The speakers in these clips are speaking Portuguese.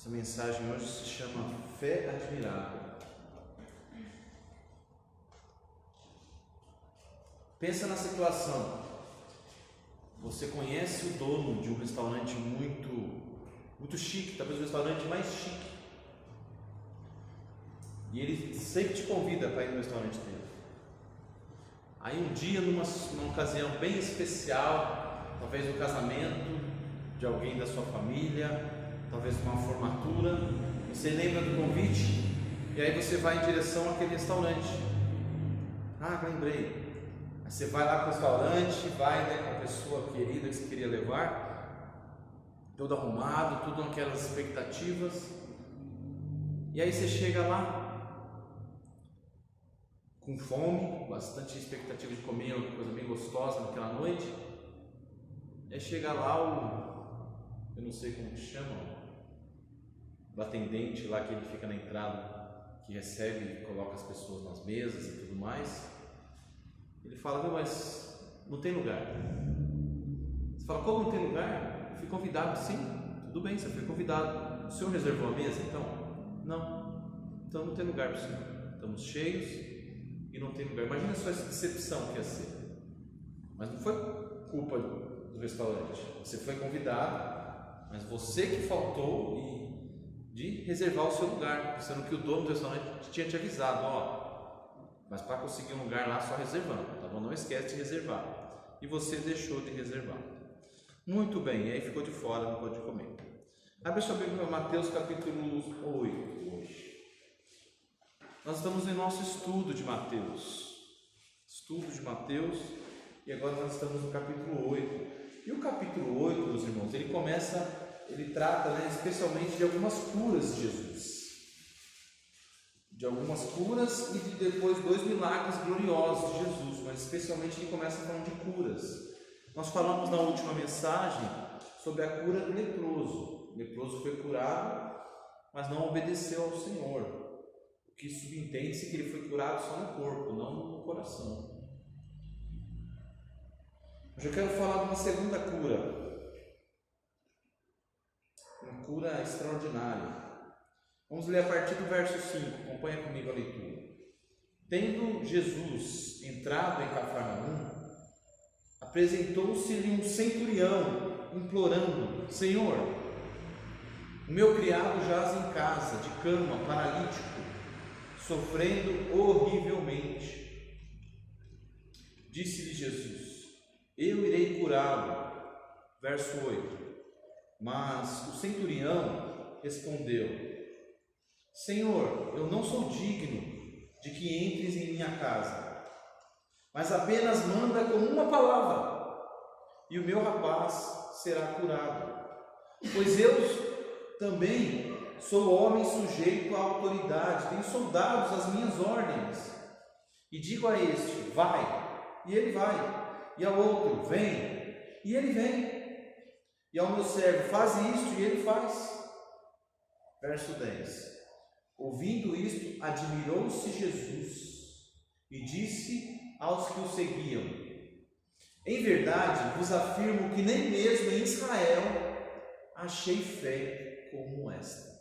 Essa mensagem hoje se chama Fé Admirável. Pensa na situação. Você conhece o dono de um restaurante muito chique, talvez o restaurante mais chique. E ele sempre te convida para ir no restaurante dele. Aí um dia, numa ocasião bem especial, talvez no casamento de alguém da sua família, talvez numa formatura, você lembra do convite e aí você vai em direção àquele restaurante. Ah, lembrei. Aí você vai lá para o restaurante, vai com a pessoa querida que você queria levar, todo arrumado, tudo aquelas expectativas. E aí você chega lá com fome, bastante expectativa de comer uma coisa bem gostosa naquela noite. E aí chega lá eu não sei como que chama, o atendente lá que ele fica na entrada, que recebe e coloca as pessoas nas mesas e tudo mais. Ele fala: mas não tem lugar. Você fala: como não tem lugar? Eu fui convidado. Sim, tudo bem, você foi convidado. O senhor reservou a mesa então? Não. Então não tem lugar para o senhor. Estamos cheios e não tem lugar. Imagina só essa decepção que ia ser. Mas não foi culpa do restaurante. Você foi convidado, mas você que faltou de reservar o seu lugar, sendo que o dono do restaurante tinha te avisado: mas para conseguir um lugar lá só reservando, tá bom? Não esquece de reservar. E você deixou de reservar. Muito bem, e aí ficou de fora, não pôde comer. Abre sua Bíblia para Mateus capítulo 8 hoje. Nós estamos em nosso estudo de Mateus. E agora nós estamos no capítulo 8. E o capítulo 8, meus irmãos, ele trata, especialmente de algumas curas de Jesus. De algumas curas e de depois 2 milagres gloriosos de Jesus, mas especialmente ele começa falando de curas. Nós falamos na última mensagem sobre a cura do leproso. O leproso foi curado, mas não obedeceu ao Senhor. O que subentende-se que ele foi curado só no corpo, não no coração. Hoje eu quero falar de uma segunda cura. Uma cura extraordinária. Vamos ler a partir do verso 5, acompanha comigo a leitura. Tendo Jesus entrado em Cafarnaum, apresentou-se-lhe um centurião, implorando: Senhor, o meu criado jaz em casa, de cama, paralítico, sofrendo horrivelmente. Disse-lhe Jesus: eu irei curá-lo. Verso 8. Mas o centurião respondeu: Senhor, eu não sou digno de que entres em minha casa, mas apenas manda com uma palavra, e o meu rapaz será curado. Pois eu também sou homem sujeito à autoridade, tenho soldados às minhas ordens. E digo a este: vai, e ele vai, e ao outro: vem, e ele vem, e ao meu servo: faz isto, e ele faz. Verso 10. Ouvindo isto, admirou-se Jesus e disse aos que o seguiam: em verdade vos afirmo que nem mesmo em Israel achei fé como esta.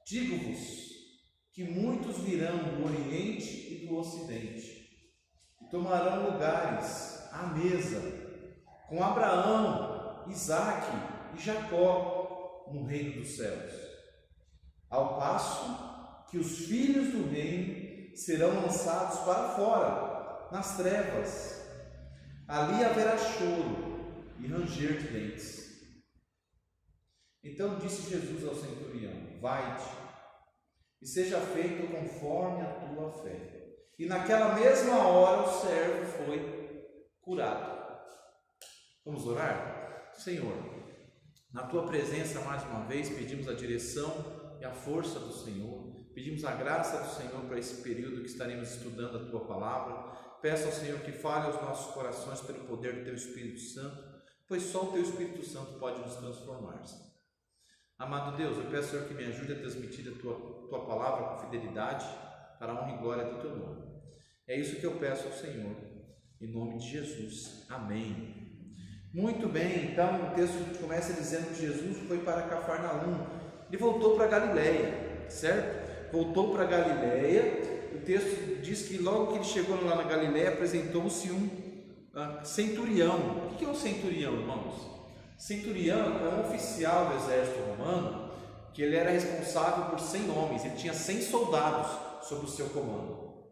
Digo-vos que muitos virão do Oriente e do Ocidente e tomarão lugares à mesa com Abraão, Isaque e Jacó no reino dos céus, ao passo que os filhos do reino serão lançados para fora, nas trevas. Ali haverá choro e ranger de dentes. Então disse Jesus ao centurião: vai-te, e seja feito conforme a tua fé. E naquela mesma hora o servo foi curado. Vamos orar? Senhor, na tua presença mais uma vez pedimos a direção e a força do Senhor, pedimos a graça do Senhor para esse período que estaremos estudando a tua palavra. Peço ao Senhor que fale aos nossos corações pelo poder do teu Espírito Santo, pois só o teu Espírito Santo pode nos transformar. Amado Deus, eu peço, Senhor, que me ajude a transmitir a tua palavra com fidelidade, para a honra e glória do teu nome. É isso que eu peço ao Senhor, em nome de Jesus. Amém. Muito bem, então o texto começa dizendo que Jesus foi para Cafarnaum. Ele voltou para Galileia, certo? Voltou para Galileia. O texto diz que logo que ele chegou lá na Galileia, apresentou-se um centurião. O que é um centurião, irmãos? Centurião é um oficial do exército romano, que ele era responsável por 100 homens, ele tinha 100 soldados sob o seu comando.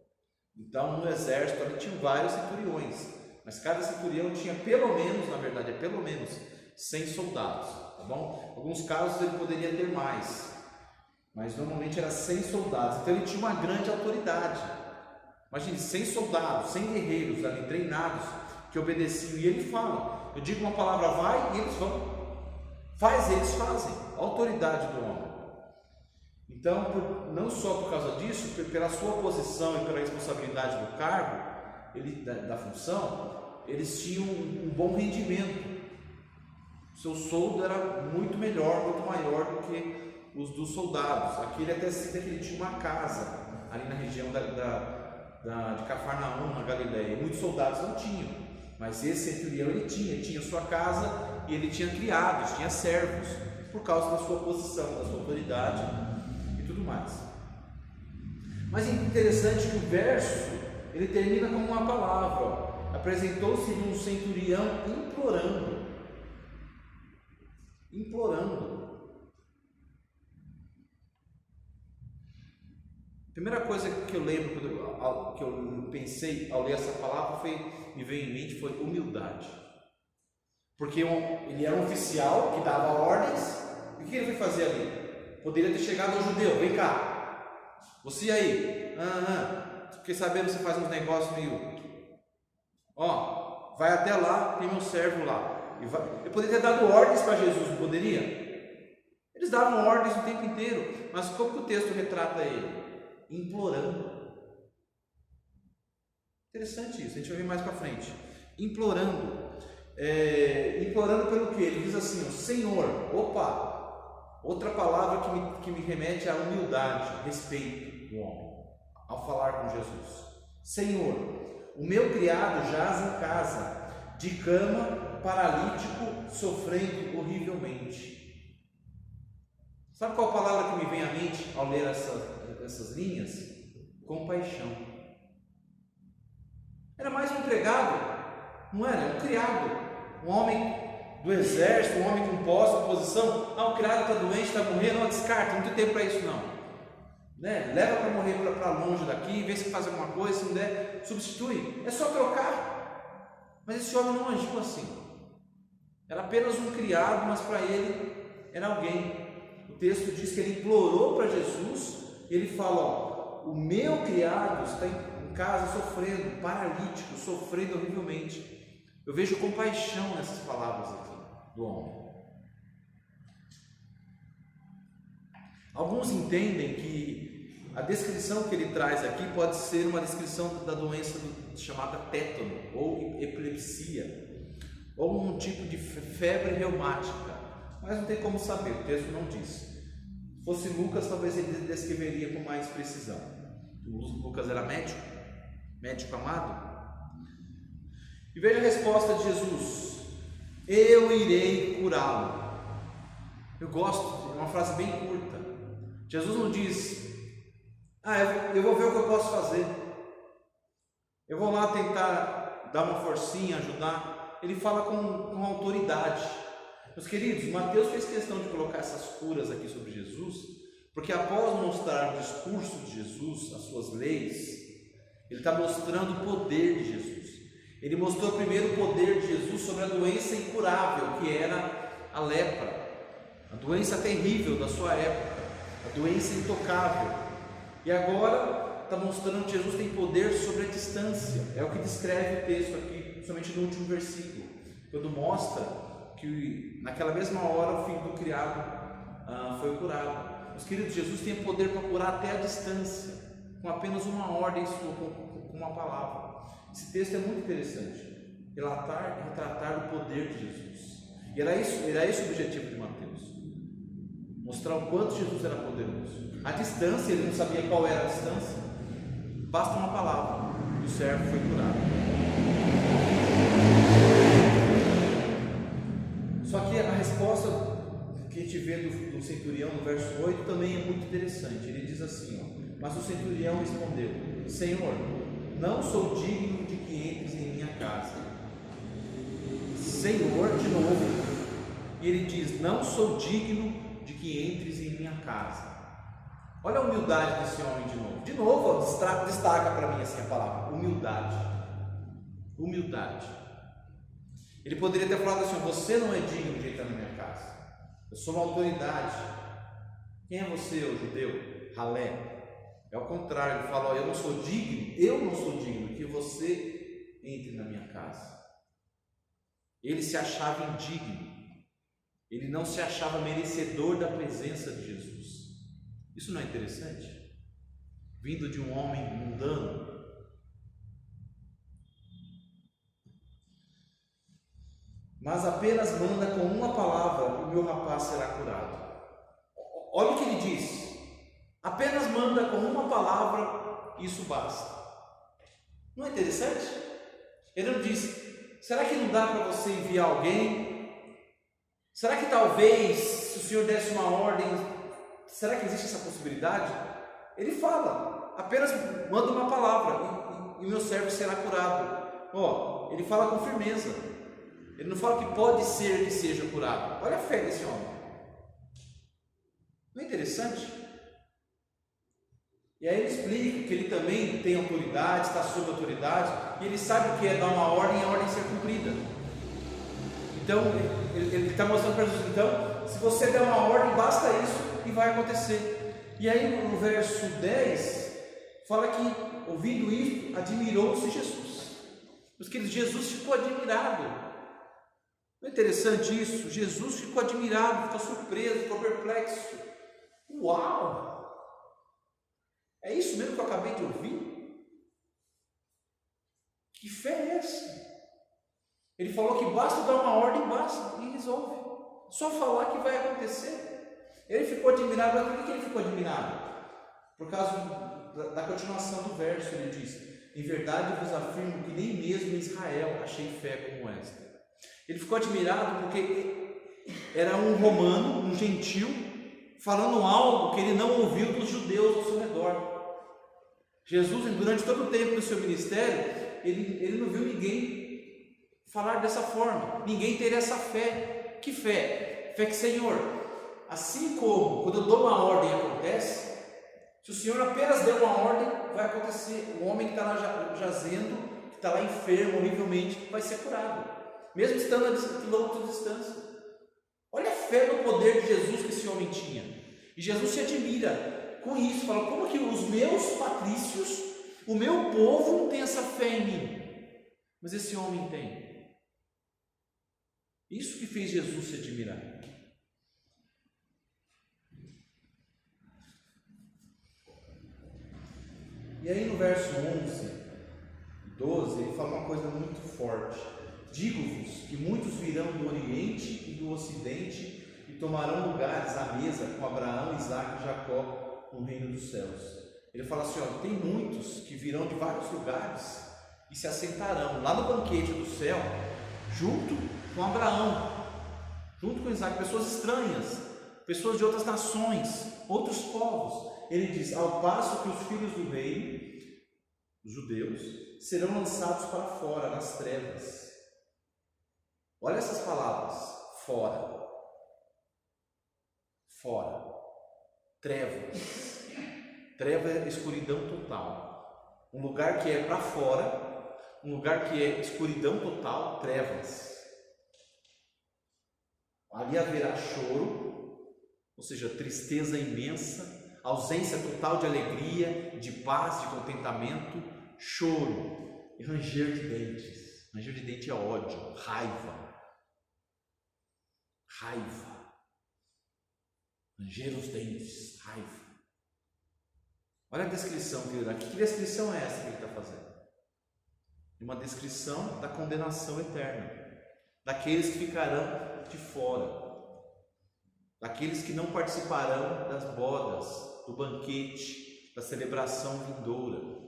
Então no exército ali tinham vários centuriões, mas cada centurião tinha pelo menos 100 soldados, tá bom? Em alguns casos ele poderia ter mais, mas normalmente era 100 soldados, então ele tinha uma grande autoridade. Imagine, 100 soldados, 100 guerreiros ali treinados, que obedeciam, e ele fala, eu digo uma palavra, vai, e eles vão, faz, eles fazem, a autoridade do homem. Então, não só por causa disso, pela sua posição e pela responsabilidade do cargo, da função, eles tinham um bom rendimento, o seu soldo era muito melhor, muito maior do que os dos soldados. Aqui ele até cita que ele tinha uma casa, ali na região de Cafarnaum, na Galileia, muitos soldados não tinham. Mas esse centurião ele tinha sua casa e ele tinha criados, tinha servos, por causa da sua posição, da sua autoridade e tudo mais. Mas é interessante que o verso ele termina com uma palavra: apresentou-se um centurião implorando. A primeira coisa que eu lembro, que eu pensei ao ler essa palavra, me veio em mente, foi humildade. Porque ele era um oficial que dava ordens, e o que ele foi fazer ali? Poderia ter chegado ao judeu: vem cá, você aí, fiquei sabendo que você faz uns negócios meio, vai até lá, tem meu servo lá. Eu poderia ter dado ordens para Jesus, não poderia? Eles davam ordens o tempo inteiro, mas como que o texto retrata ele? Implorando. Interessante isso, a gente vai ver mais para frente. Implorando. Implorando pelo que? Ele diz assim: Senhor, outra palavra que me remete à humildade, respeito do homem, ao falar com Jesus. Senhor, o meu criado jaz em casa, de cama, paralítico, sofrendo horrivelmente. Sabe qual palavra que me vem à mente ao ler essas linhas? Compaixão. Era mais um empregado, não era? Um criado, um homem do exército, um homem com posse, com posição. O criado está doente, está morrendo, não descarta, não tem tempo para isso não. Leva para morrer para longe daqui, vê se faz alguma coisa, se não der, substitui. É só trocar. Mas esse homem não agiu assim. Era apenas um criado, mas para ele era alguém. O texto diz que ele implorou para Jesus, e ele fala: o meu criado está em casa sofrendo, paralítico, sofrendo horrivelmente. Eu vejo compaixão nessas palavras aqui do homem. Alguns entendem que a descrição que ele traz aqui pode ser uma descrição da doença chamada tétano ou epilepsia, ou um tipo de febre reumática, mas não tem como saber, o texto não diz. Se fosse Lucas, talvez ele descreveria com mais precisão. Lucas era médico amado. E veja a resposta de Jesus: eu irei curá-lo. Eu gosto, é uma frase bem curta. Jesus não diz: eu vou ver o que eu posso fazer, eu vou lá tentar dar uma forcinha, ajudar. Ele fala com autoridade. Meus queridos, Mateus fez questão de colocar essas curas aqui sobre Jesus, porque após mostrar o discurso de Jesus, as suas leis, ele está mostrando o poder de Jesus. Ele mostrou primeiro o poder de Jesus sobre a doença incurável, que era a lepra, a doença terrível da sua época, a doença intocável. E agora está mostrando que Jesus tem poder sobre a distância. É o que descreve o texto aqui, principalmente no último versículo, quando mostra que naquela mesma hora o filho do criado foi curado. Meus queridos, Jesus tem poder para curar até a distância, com apenas uma ordem sua, com uma palavra. Esse texto é muito interessante, retratar o poder de Jesus. E era esse o objetivo de Mateus, mostrar o quanto Jesus era poderoso. A distância, ele não sabia qual era a distância, basta uma palavra e o servo foi curado. vê do centurião no verso 8 também é muito interessante. Ele diz assim, ó, mas o centurião respondeu: Senhor, não sou digno de que entres em minha casa. Senhor, de novo, e ele diz: não sou digno de que entres em minha casa. Olha a humildade desse homem de novo. De novo, destaca para mim assim a palavra: humildade. Humildade. Ele poderia ter falado assim: você não é digno de entrar na minha casa. Eu sou uma autoridade. Quem é você, ô judeu? Ralé. É o contrário, ele fala: eu não sou digno que você entre na minha casa. Ele se achava indigno, ele não se achava merecedor da presença de Jesus. Isso não é interessante? Vindo de um homem mundano. Mas apenas manda com uma palavra e o meu rapaz será curado. Olha o que ele diz: apenas manda com uma palavra, isso basta. Não é interessante? Ele não diz: será que não dá para você enviar alguém? Será que talvez, se o Senhor desse uma ordem, será que existe essa possibilidade? Ele fala: apenas manda uma palavra e o meu servo será curado. Ó, ele fala com firmeza. Ele não fala que pode ser que seja curado. Olha a fé desse homem. Não é interessante? E aí ele explica que ele também tem autoridade, está sob autoridade, e ele sabe o que é dar uma ordem e a ordem ser cumprida. Então, ele está mostrando para Jesus: então, se você der uma ordem, basta isso e vai acontecer. E aí no verso 10, fala que, ouvindo isso, admirou-se Jesus. Os queridos, Jesus ficou admirado. Não é interessante isso? Jesus ficou admirado, ficou surpreso, ficou perplexo. Uau! É isso mesmo que eu acabei de ouvir? Que fé é essa? Ele falou que basta dar uma ordem, basta, e resolve. Só falar que vai acontecer. Ele ficou admirado. Mas por que ele ficou admirado? Por causa da continuação do verso. Ele diz: em verdade vos afirmo que nem mesmo em Israel achei fé como esta. Ele ficou admirado porque era um romano, um gentil, falando algo que ele não ouviu dos judeus ao seu redor. Jesus, durante todo o tempo do seu ministério, ele não viu ninguém falar dessa forma, ninguém ter essa fé. Que fé? Fé que, Senhor, assim como quando eu dou uma ordem acontece, se o Senhor apenas der uma ordem, vai acontecer. O homem que está lá jazendo, que está lá enfermo horrivelmente, vai ser curado, mesmo estando a quilômetros de distância. Olha a fé no poder de Jesus que esse homem tinha. E Jesus se admira com isso, fala: como que os meus patrícios, o meu povo não tem essa fé em mim, mas esse homem tem. Isso que fez Jesus se admirar. E aí no verso 11 e 12, ele fala uma coisa muito forte: digo-vos que muitos virão do Oriente e do Ocidente e tomarão lugares à mesa com Abraão, Isaque e Jacó no reino dos céus. Ele fala assim: ó, tem muitos que virão de vários lugares e se assentarão lá no banquete do céu, junto com Abraão, junto com Isaque, pessoas estranhas, pessoas de outras nações, outros povos. Ele diz: ao passo que os filhos do reino, os judeus, serão lançados para fora, nas trevas. Olha essas palavras: fora, fora, trevas. Treva é escuridão total. Um lugar que é para fora, um lugar que é escuridão total, trevas. Ali haverá choro, ou seja, tristeza imensa, ausência total de alegria, de paz, de contentamento, choro e ranger de dentes. Ranger de dente é ódio, raiva. Raiva. Ranger os dentes, raiva. Olha a descrição, querido. Aqui, que descrição é essa que ele está fazendo? Uma descrição da condenação eterna, daqueles que ficarão de fora, daqueles que não participarão das bodas, do banquete, da celebração vindoura.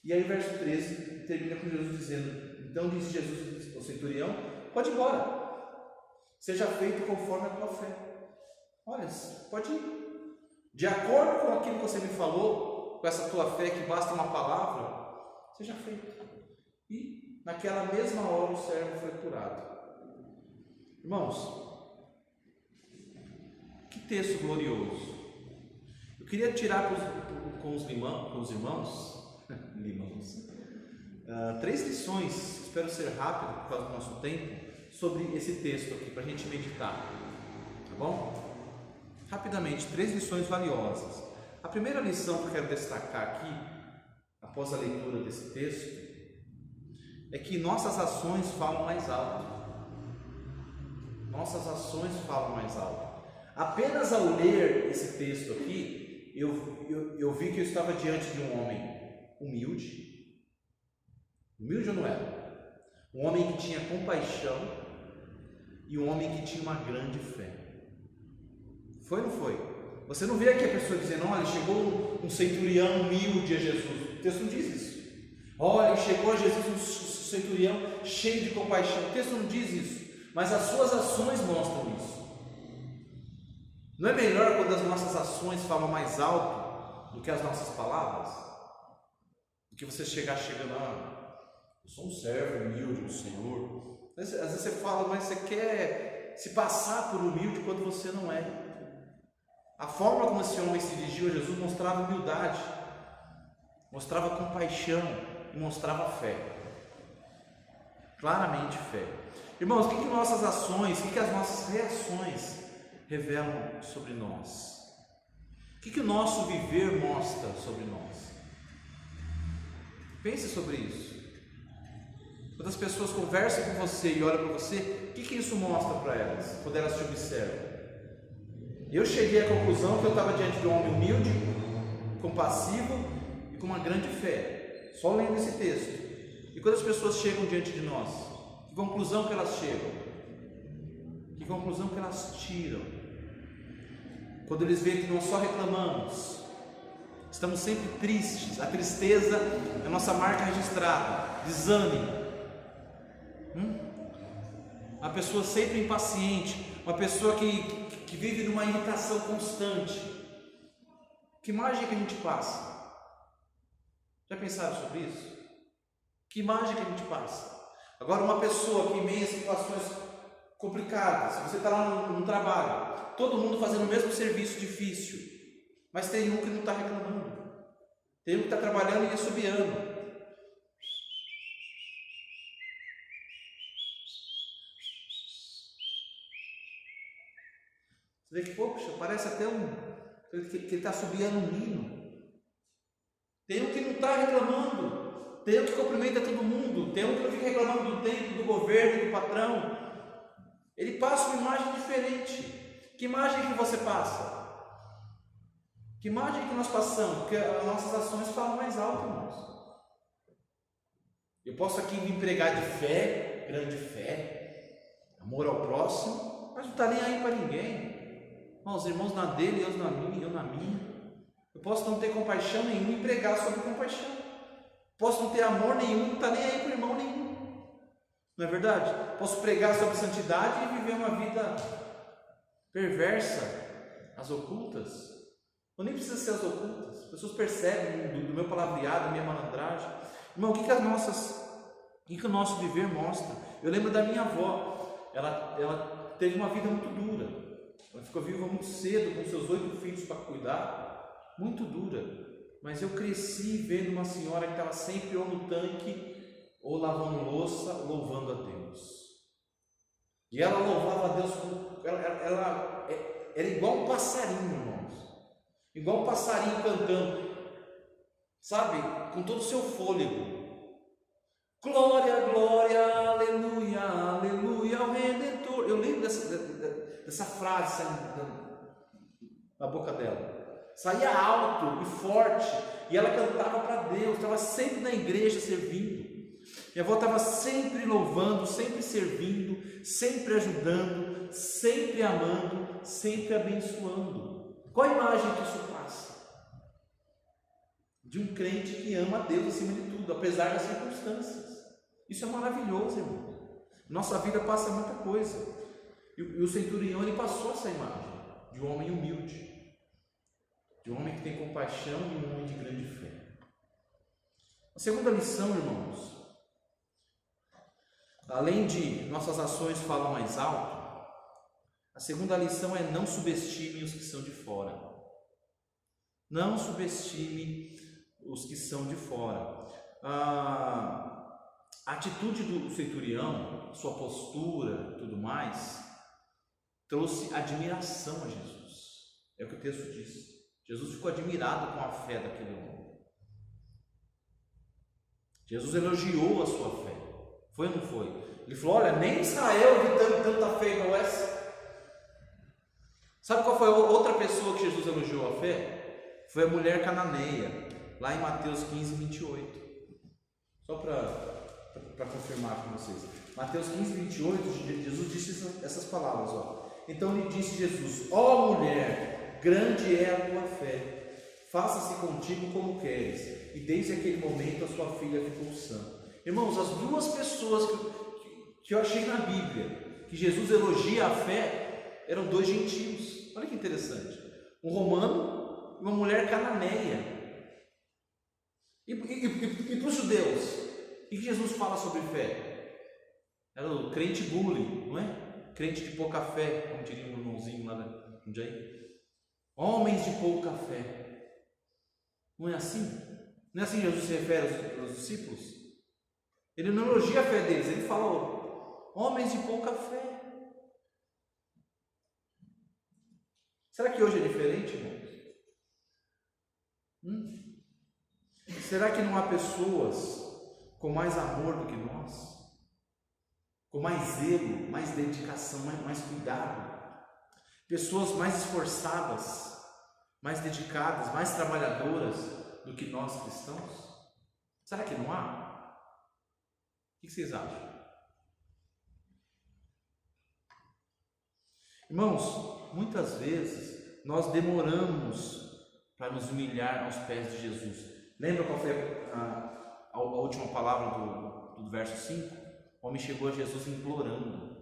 E aí o verso 13 termina com Jesus dizendo: então disse Jesus ao centurião: pode ir embora, seja feito conforme a tua fé. Olha, pode ir. De acordo com aquilo que você me falou, com essa tua fé que basta uma palavra, seja feito. E naquela mesma hora o servo foi curado. Irmãos, que texto glorioso. Eu queria tirar com os irmãos, três lições, espero ser rápido por causa do nosso tempo, sobre esse texto aqui, para a gente meditar, tá bom? Rapidamente, três lições valiosas. A primeira lição que eu quero destacar aqui, após a leitura desse texto, é que nossas ações falam mais alto. Nossas ações falam mais alto. Apenas ao ler esse texto aqui, eu vi que eu estava diante de um homem humilde. Humilde ou não era? Um homem que tinha compaixão e um homem que tinha uma grande fé. Foi ou não foi? Você não vê aqui a pessoa dizendo, olha, chegou um centurião humilde a Jesus. O texto não diz isso. Olha, chegou a Jesus um centurião cheio de compaixão. O texto não diz isso. Mas as suas ações mostram isso. Não é melhor quando as nossas ações falam mais alto do que as nossas palavras? Do que você chegar chegando, eu sou um servo humilde do Senhor. Às vezes você fala, mas você quer se passar por humilde quando você não é. A forma como esse homem se dirigiu a Jesus mostrava humildade, mostrava compaixão e mostrava fé. Claramente fé. Irmãos, o que nossas ações, o que as nossas reações revelam sobre nós? O que o nosso viver mostra sobre nós? Pense sobre isso. Quando as pessoas conversam com você e olham para você, o que isso mostra para elas, quando elas te observam? Eu cheguei à conclusão que eu estava diante de um homem humilde, compassivo e com uma grande fé, só lendo esse texto. E quando as pessoas chegam diante de nós, que conclusão que elas chegam? Que conclusão que elas tiram? Quando eles veem que nós só reclamamos, estamos sempre tristes, a tristeza é a nossa marca registrada, desânimo. Uma pessoa sempre impaciente, uma pessoa que vive numa irritação constante. Que imagem que a gente passa? Já pensaram sobre isso? Que imagem que a gente passa? Agora, uma pessoa que em meio a situações complicadas, você está lá no trabalho, todo mundo fazendo o mesmo serviço difícil, mas tem um que não está reclamando, tem um que está trabalhando e assobiando. Você vê que, poxa, parece até que ele está assobiando um hino. Tem um que não está reclamando, tem um que cumprimenta todo mundo, tem um que não fica reclamando do tempo, do governo, do patrão. Ele passa uma imagem diferente. Que imagem que você passa? Que imagem que nós passamos? Porque as nossas ações falam mais alto, irmãos. Eu posso aqui me pregar de fé, grande fé, amor ao próximo, mas não está nem aí para ninguém. Os irmãos na dele, eu na minha. Eu posso não ter compaixão nenhuma e pregar sobre compaixão. Posso não ter amor nenhum, não está nem aí para o irmão nenhum. Não é verdade? Posso pregar sobre santidade e viver uma vida perversa, as ocultas. Ou nem precisa ser as ocultas. As pessoas percebem do meu palavreado, da minha malandragem. Irmão, o que o nosso viver mostra? Eu lembro da minha avó. Ela teve uma vida muito dura. Ela ficou viva muito cedo, com seus 8 filhos para cuidar, muito dura. Mas eu cresci vendo uma senhora que estava sempre ou no tanque, ou lavando louça, louvando a Deus. E ela louvava a Deus, ela era igual um passarinho, irmãos. Igual um passarinho cantando, sabe? Com todo o seu fôlego. Glória, glória, aleluia, aleluia ao Redentor. Eu lembro dessa frase saindo da boca dela. Saía alto e forte, e ela cantava para Deus, estava sempre na igreja servindo. Minha avó estava sempre louvando, sempre servindo, sempre ajudando, sempre amando, sempre abençoando. Qual a imagem que isso passa? De um crente que ama a Deus acima de tudo, apesar das circunstâncias. Isso é maravilhoso, irmão. Nossa vida passa muita coisa. E o centurião, ele passou essa imagem de um homem humilde, de um homem que tem compaixão e um homem de grande fé. A segunda lição, irmãos, além de nossas ações falam mais alto, a segunda lição é: não subestime os que são de fora. Não subestime os que são de fora. A atitude do centurião, sua postura, tudo mais, trouxe admiração a Jesus. É o que o texto diz. Jesus ficou admirado com a fé daquele homem. Jesus elogiou a sua fé. Foi ou não foi? Ele falou: olha, nem Israel vi tanta fé igual essa. Sabe qual foi a outra pessoa que Jesus elogiou a fé? Foi a mulher cananeia, lá em Mateus 15, 28. Só para confirmar com vocês. Mateus 15, 28, Jesus disse essas palavras. Então lhe disse Jesus: ó mulher, grande é a tua fé. Faça-se contigo como queres. E desde aquele momento a sua filha ficou sã. Irmãos, as duas pessoas que eu achei na Bíblia que Jesus elogia a fé eram dois gentios. Olha que interessante. Um romano e uma mulher cananeia. E para os judeus, o que Jesus fala sobre fé? Era o crente bullying, não é? Crente de pouca fé, como diria um irmãozinho lá no Jair. Homens de pouca fé. Não é assim? Não é assim que Jesus se refere aos discípulos? Ele não elogia a fé deles, ele fala: homens de pouca fé. Será que hoje é diferente, irmãos? Será que não há pessoas com mais amor do que nós? Com mais zelo, mais dedicação, mais cuidado? Pessoas mais esforçadas, mais dedicadas, mais trabalhadoras do que nós cristãos? Será que não há? O que vocês acham? Irmãos, muitas vezes nós demoramos para nos humilhar aos pés de Jesus. Lembra qual foi a última palavra do verso 5? O homem chegou a Jesus implorando.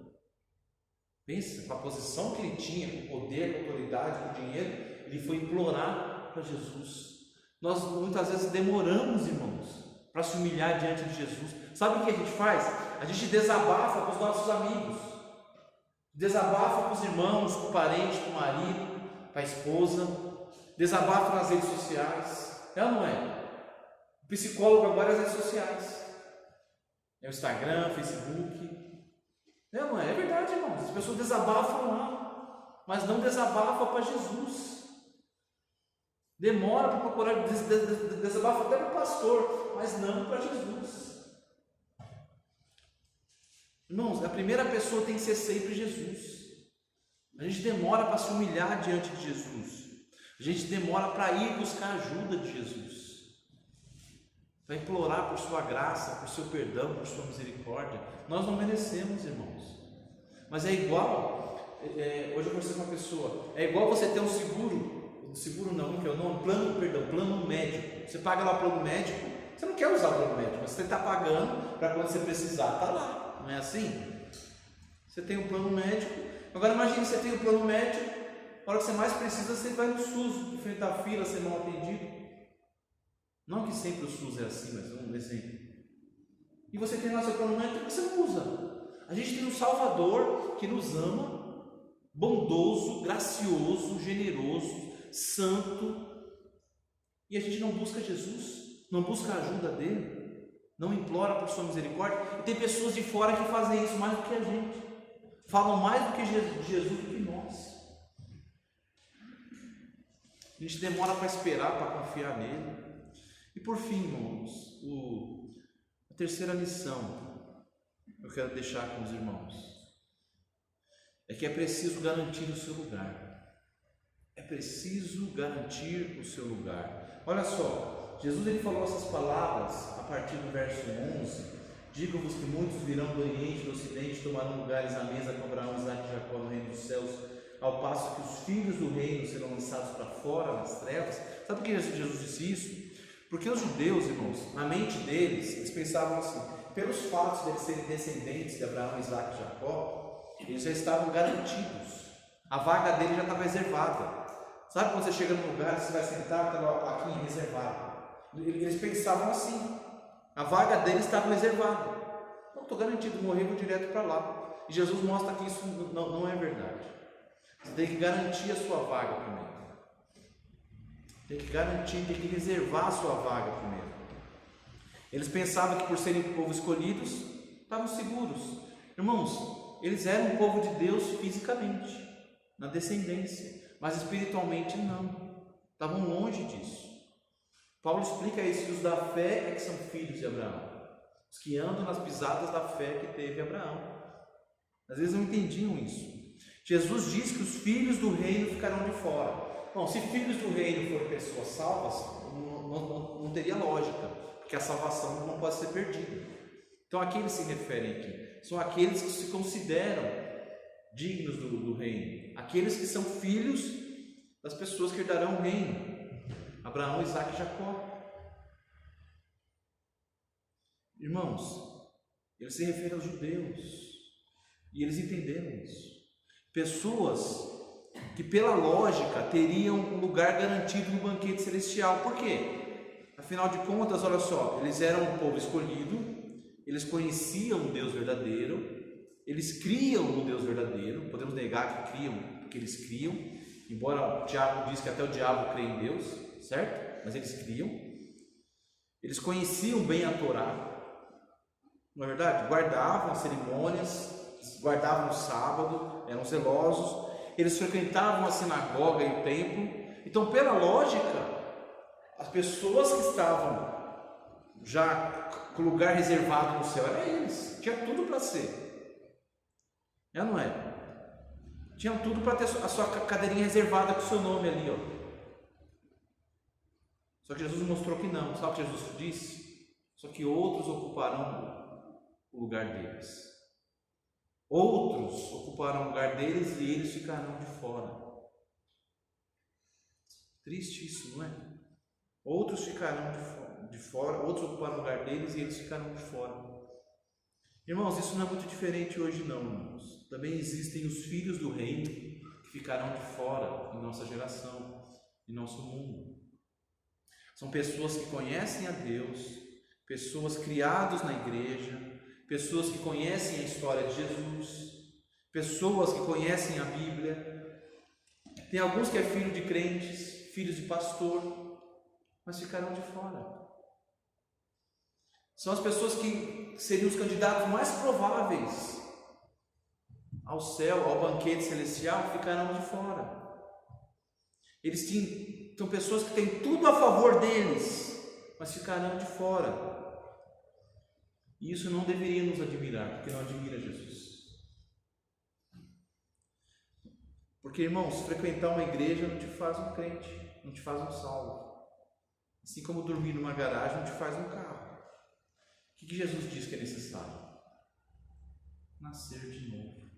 Pensa, com a posição que ele tinha, com o poder, com a autoridade, com o dinheiro, ele foi implorar para Jesus. Nós muitas vezes demoramos, irmãos, para se humilhar diante de Jesus. Sabe o que a gente faz? A gente desabafa com os nossos amigos, desabafa com os irmãos, com o parente, com o marido, com a esposa, desabafa nas redes sociais. É ou não é? O psicólogo agora é as redes sociais. É o Instagram, Facebook. É ou não é? É verdade, irmãos. As pessoas desabafam lá, mas não desabafam para Jesus. Demora para procurar, desabafa até para o pastor, mas não para Jesus. Irmãos, a primeira pessoa tem que ser sempre Jesus. A gente demora para se humilhar diante de Jesus. A gente demora para ir buscar ajuda de Jesus, para implorar por sua graça, por seu perdão, por sua misericórdia. Nós não merecemos, irmãos. Mas é igual, hoje eu conversei com uma pessoa, é igual você ter um seguro não, que é o nome? Plano médico. Você paga lá o plano médico, você não quer usar o plano médico, mas você está pagando para quando você precisar, está lá. Não é assim? Você tem um plano médico. Agora imagine, você tem um plano médico, na hora que você mais precisa, você vai no SUS, enfrentar a fila, ser mal atendido. Não que sempre o SUS é assim, mas um exemplo. E você tem lá seu plano médico, você não usa. A gente tem um Salvador que nos ama, bondoso, gracioso, generoso, santo, e a gente não busca Jesus, não busca a ajuda dele, não implora por sua misericórdia. E tem pessoas de fora que fazem isso mais do que a gente, falam mais do que Jesus do que nós. A gente demora para esperar, para confiar nele. E por fim, irmãos, a terceira lição que eu quero deixar com os irmãos é que é preciso garantir o seu lugar. É preciso garantir o seu lugar. Olha só, Jesus ele falou essas palavras a partir do verso 11: digo-vos que muitos virão do Oriente e do Ocidente, tomarão lugares à mesa com Abraão, Isaque e Jacó no reino dos céus, ao passo que os filhos do reino serão lançados para fora nas trevas. Sabe por que Jesus disse isso? Porque os judeus, irmãos, na mente deles, eles pensavam assim: pelos fatos de eles serem descendentes de Abraão, Isaque e Jacó, eles já estavam garantidos. A vaga dele já estava reservada. Sabe quando você chega num lugar, você vai sentar, está aqui reservado. Eles pensavam assim. A vaga dele estava reservada. Não, estou garantido, morrer, vou direto para lá. E Jesus mostra que isso não é verdade. Você tem que garantir a sua vaga primeiro. Tem que garantir, tem que reservar a sua vaga primeiro. Eles pensavam que por serem povo escolhidos, estavam seguros. Irmãos, eles eram um povo de Deus fisicamente, na descendência, mas espiritualmente não. Estavam longe disso. Paulo explica isso, que os da fé é que são filhos de Abraão. Os que andam nas pisadas da fé que teve Abraão. Às vezes não entendiam isso. Jesus diz que os filhos do reino ficarão de fora. Bom, se filhos do reino forem pessoas salvas, não teria lógica, porque a salvação não pode ser perdida. Então a quem eles se referem aqui? São aqueles que se consideram dignos do reino, aqueles que são filhos das pessoas que herdarão o reino, Abraão, Isaac e Jacó. Irmãos, eles se referem aos judeus, e eles entenderam isso. Pessoas que pela lógica teriam um lugar garantido no banquete celestial. Por quê? Afinal de contas, olha só, eles eram um povo escolhido, eles conheciam o Deus verdadeiro, eles criam no Deus verdadeiro. Podemos negar que criam, porque eles criam, embora o diabo diz que até o diabo crê em Deus, certo? Mas eles criam. Eles conheciam bem a Torá, não é verdade? Guardavam as cerimônias, guardavam o sábado, eram zelosos. Eles frequentavam a sinagoga e o templo. Então, pela lógica, as pessoas que estavam já com o lugar reservado no céu eram eles. Tinha tudo para ser. É, não é? Tinham tudo para ter a sua cadeirinha reservada com o seu nome ali, ó. Só que Jesus mostrou que não. Sabe o que Jesus disse? Só que outros ocuparão o lugar deles. Outros ocuparão o lugar deles e eles ficarão de fora. Triste isso, não é? Outros ficarão de fora, outros ocuparão o lugar deles e eles ficarão de fora. Irmãos, isso não é muito diferente hoje não, irmãos. Também existem os filhos do reino que ficarão de fora em nossa geração, em nosso mundo. São pessoas que conhecem a Deus, pessoas criadas na igreja, pessoas que conhecem a história de Jesus, pessoas que conhecem a Bíblia. Tem alguns que é filho de crentes, filhos de pastor, mas ficarão de fora. São as pessoas que seriam os candidatos mais prováveis ao céu, ao banquete celestial, ficarão de fora. São pessoas que têm tudo a favor deles, mas ficarão de fora. E isso não deveria nos admirar, porque não admira Jesus. Porque, irmãos, frequentar uma igreja não te faz um crente, não te faz um salvo. Assim como dormir numa garagem não te faz um carro. O que Jesus diz que é necessário? Nascer de novo.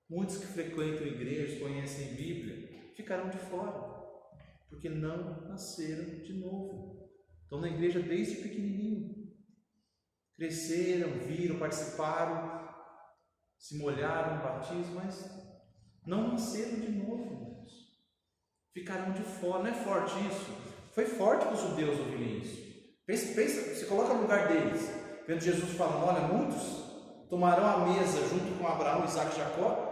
Muitos que frequentam igrejas, conhecem a Bíblia, ficarão de fora, porque não nasceram de novo. Estão na igreja desde pequenininho. Cresceram, viram, participaram, se molharam no batismo, mas não nasceram de novo, irmãos. Ficaram de fora. Não é forte isso? Foi forte para os judeus ouvirem isso. Pensa, se coloca no lugar deles, vendo Jesus falando, olha, muitos tomarão a mesa junto com Abraão, Isaac e Jacó,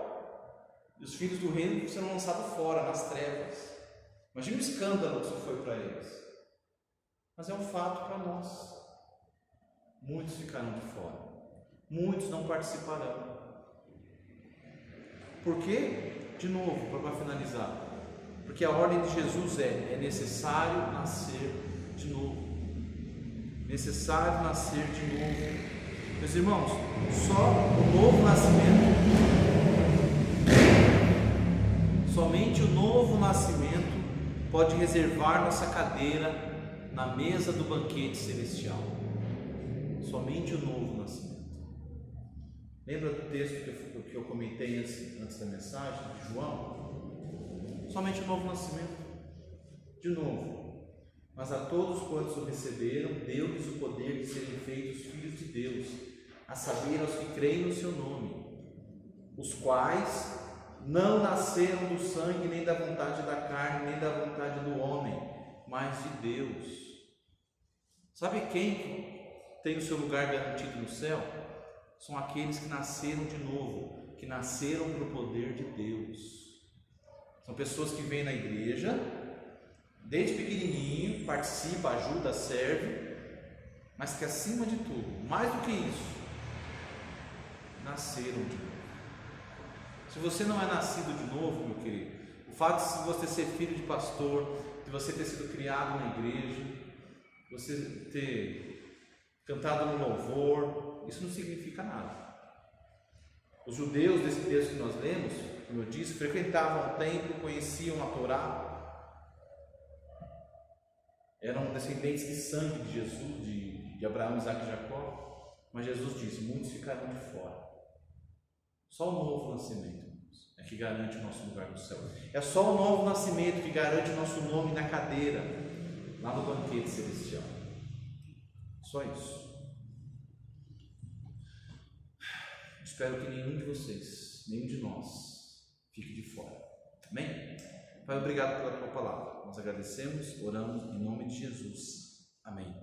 e os filhos do reino serão lançados fora, nas trevas. Imagina o escândalo que isso foi para eles. Mas é um fato para nós. Muitos ficarão de fora, muitos não participarão. Por quê? De novo, para finalizar, porque a ordem de Jesus é necessário nascer de novo. Necessário nascer de novo. Meus irmãos, só o novo nascimento, somente o novo nascimento pode reservar nossa cadeira na mesa do banquete celestial. Somente o novo nascimento. Lembra do texto que eu comentei antes da mensagem, de João? Somente o novo nascimento. De novo. Mas a todos quantos o receberam, deu-lhes o poder de serem feitos filhos de Deus, a saber, aos que creem no seu nome, os quais não nasceram do sangue, nem da vontade da carne, nem da vontade do homem, mas de Deus. Sabe quem tem o seu lugar garantido no céu? São aqueles que nasceram de novo, que nasceram pelo poder de Deus. São pessoas que vêm na igreja, desde pequenininho, participa, ajuda, serve, mas que acima de tudo, mais do que isso, nasceram de novo. Se você não é nascido de novo, meu querido, o fato de você ser filho de pastor, de você ter sido criado na igreja, você ter cantado no louvor, isso não significa nada. Os judeus desse texto que nós lemos, como eu disse, frequentavam o templo, conheciam a Torá, eram descendentes de sangue de Jesus, de Abraão, Isaac e Jacó, mas Jesus diz: muitos ficaram de fora. Só o novo nascimento é que garante o nosso lugar no céu. É só o novo nascimento que garante o nosso nome na cadeira, lá no banquete celestial. Só isso. Espero que nenhum de vocês, nenhum de nós, fique de fora. Amém? Pai, obrigado pela tua palavra. Nós agradecemos, oramos em nome de Jesus. Amém.